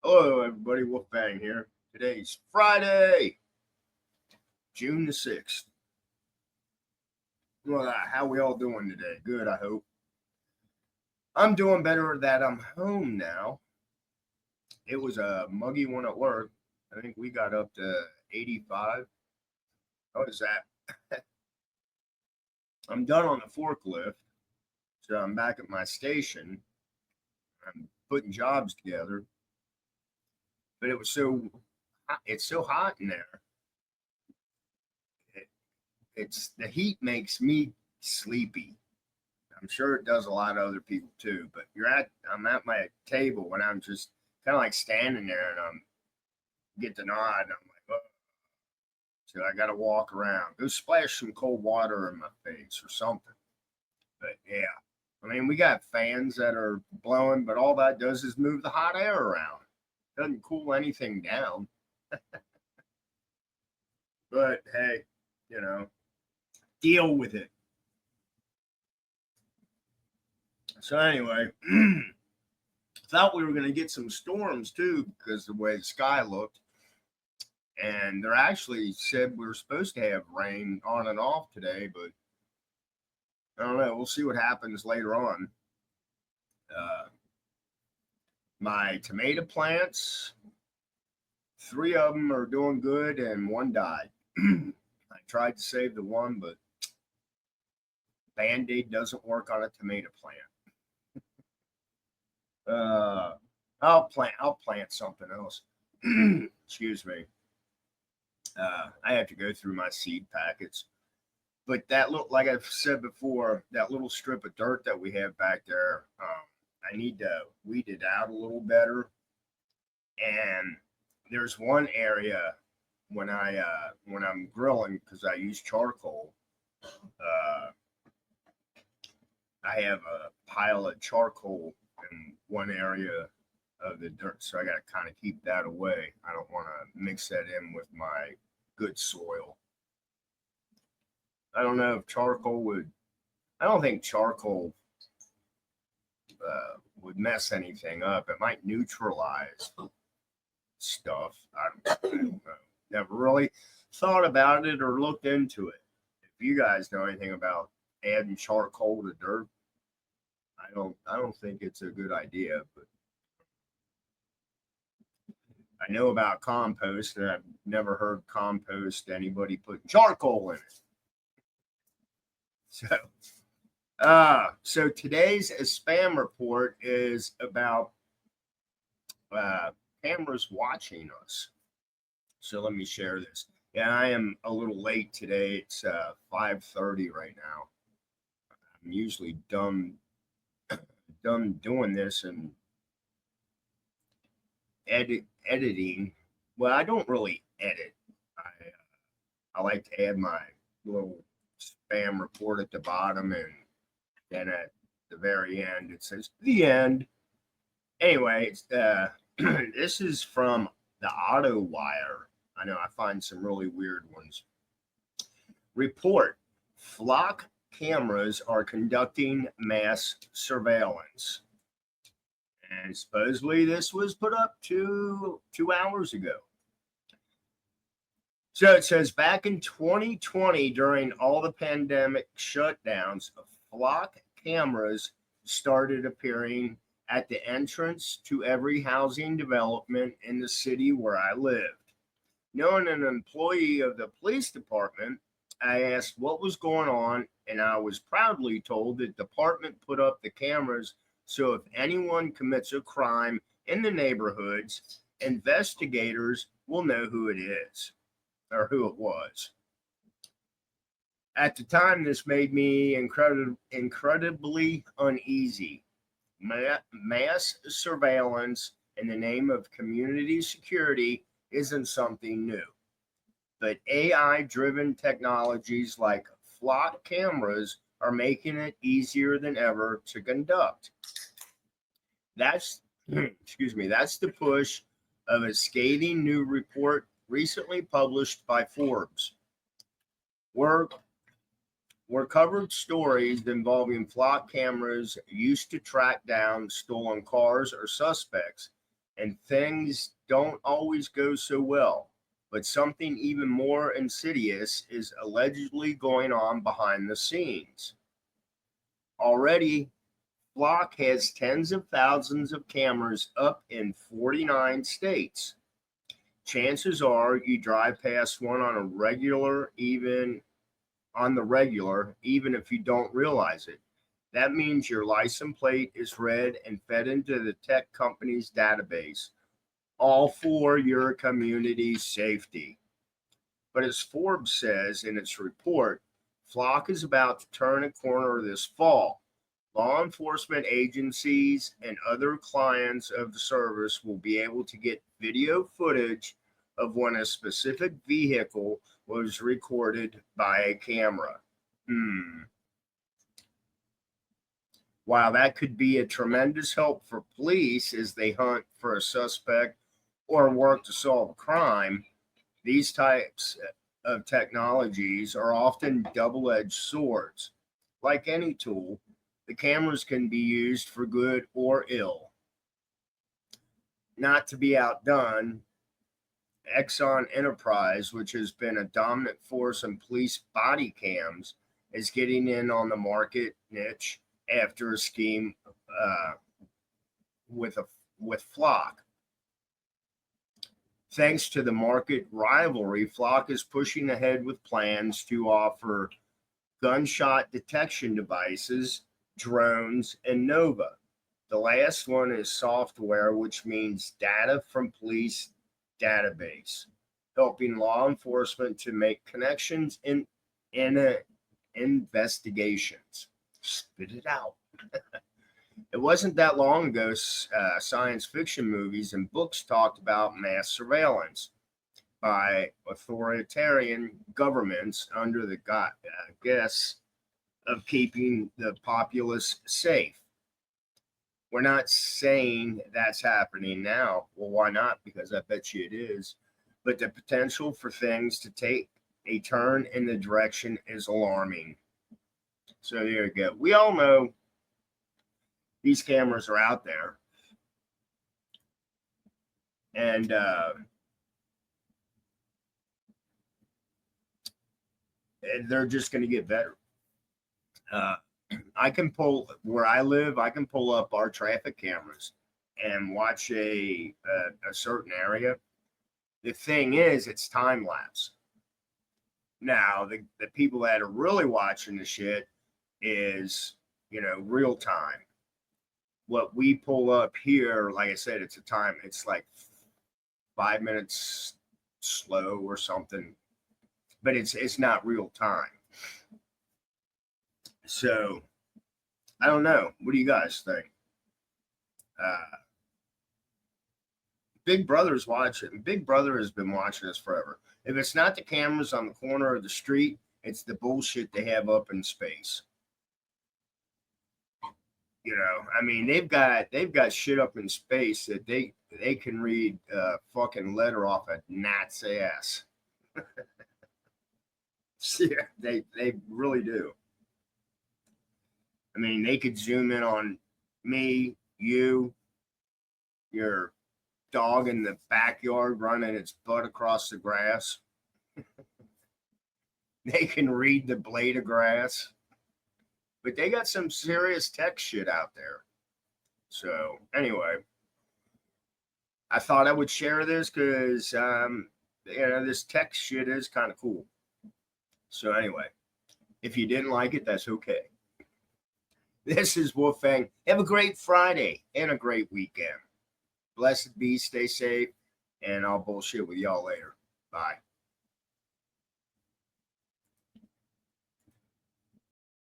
Hello, everybody. Wolfbang here. Today's Friday, June the 6th. Well, how we all doing today? Good, I hope. I'm doing better that I'm home now. It was a muggy one at work. I think we got up to 85. How is that? I'm done on the forklift, so I'm back at my station. I'm putting jobs together, but it's so hot in there. It's the heat makes me sleepy. I'm sure it does a lot of other people too. But I'm at my table when I'm just kind of like standing there and I'm get the nod and I'm like, oh. So I got to walk around, go splash some cold water in my face or something. But yeah, I mean we got fans that are blowing, but all that does is move the hot air around. Doesn't cool anything down. But hey, you know, deal with it. So anyway, thought we were going to get some storms too because the way the sky looked. And they're actually said we are supposed to have rain on and off today, but I don't know. We'll see what happens later on. Uh, my tomato plants, three of them are doing good, and one died. I tried to save the one, but Band-Aid doesn't work on a tomato plant. I'll plant something else. Excuse me. I have to go through my seed packets. But that look, like I've said before, that little strip of dirt that we have back there, I need to weed it out a little better. And there's one area when I'm grilling because I use charcoal. Uh, I have a pile of charcoal in one area of the dirt, so I got to kind of keep that away. I don't want to mix that in with my good soil. I don't know if charcoal would. I don't think charcoal would mess anything up. It might neutralize stuff. I don't know. Never really thought about it or looked into it. If you guys know anything about adding charcoal to dirt, I don't think it's a good idea. But I know about compost, and I've never heard compost anybody putting charcoal in it. So today's spam report is about uh, cameras watching us. So let me share this. Yeah, I am a little late today. It's 5:30 right now. I'm usually done doing this and editing. Well, I don't really edit. I like to add my little spam report at the bottom, and then at the very end it says the end. Anyway, this is from the Auto Wire. I know I find some really weird ones. Report: flock cameras are conducting mass surveillance. And supposedly this was put up 2 hours ago. So it says back in 2020, during all the pandemic shutdowns, flock cameras started appearing at the entrance to every housing development in the city where I lived. Knowing an employee of the police department, I asked what was going on, and I was proudly told that the department put up the cameras so if anyone commits a crime in the neighborhoods, investigators will know who it is or who it was. At the time, this made me incredibly uneasy. Mass surveillance in the name of community security isn't something new, but AI driven technologies like flock cameras are making it easier than ever to conduct. That's excuse me, that's the push of a scathing new report recently published by Forbes. Were were covered stories involving flock cameras used to track down stolen cars or suspects, and things don't always go so well. But something even more insidious is allegedly going on behind the scenes. Already, Flock has tens of thousands of cameras up in 49 states. Chances are you drive past one on a regular, even if you don't realize it. That means your license plate is read and fed into the tech company's database, all for your community's safety. But as Forbes says in its report, Flock is about to turn a corner this fall. Law enforcement agencies and other clients of the service will be able to get video footage of when a specific vehicle was recorded by a camera. While that could be a tremendous help for police as they hunt for a suspect or work to solve a crime, these types of technologies are often double-edged swords. Like any tool, the cameras can be used for good or ill. Not to be outdone, Exxon Enterprise, which has been a dominant force in police body cams, is getting in on the market niche after a scheme with Flock. Thanks to the market rivalry, Flock is pushing ahead with plans to offer gunshot detection devices, drones, and Nova. The last one is software, which means data from police database, helping law enforcement to make connections in investigations. Spit it out. It wasn't that long ago, science fiction movies and books talked about mass surveillance by authoritarian governments under the guise of keeping the populace safe. We're not saying that's happening now. Well, why not? Because I bet you it is. But the potential for things to take a turn in the direction is alarming. So there you go. We all know these cameras are out there. And they're just going to get better. I can pull where I live. I can pull up our traffic cameras and watch a certain area. The thing is, it's time lapse. Now, the people that are really watching the shit is, real time. What we pull up here, like I said, it's like 5 minutes slow or something, but it's not real time. So I don't know. What do you guys think? Big Brother's watching. Big Brother has been watching us forever. If it's not the cameras on the corner of the street, it's the bullshit they have up in space. I mean, they've got shit up in space that they can read a fucking letter off a gnat's ass. Yeah, they really do. I mean, they could zoom in on me, you, your dog in the backyard running its butt across the grass. They can read the blade of grass. But they got some serious tech shit out there. So, anyway, I thought I would share this because, this tech shit is kind of cool. So, anyway, if you didn't like it, that's okay. This is Wolfang. Have a great Friday and a great weekend. Blessed be, stay safe, and I'll bullshit with y'all later. Bye.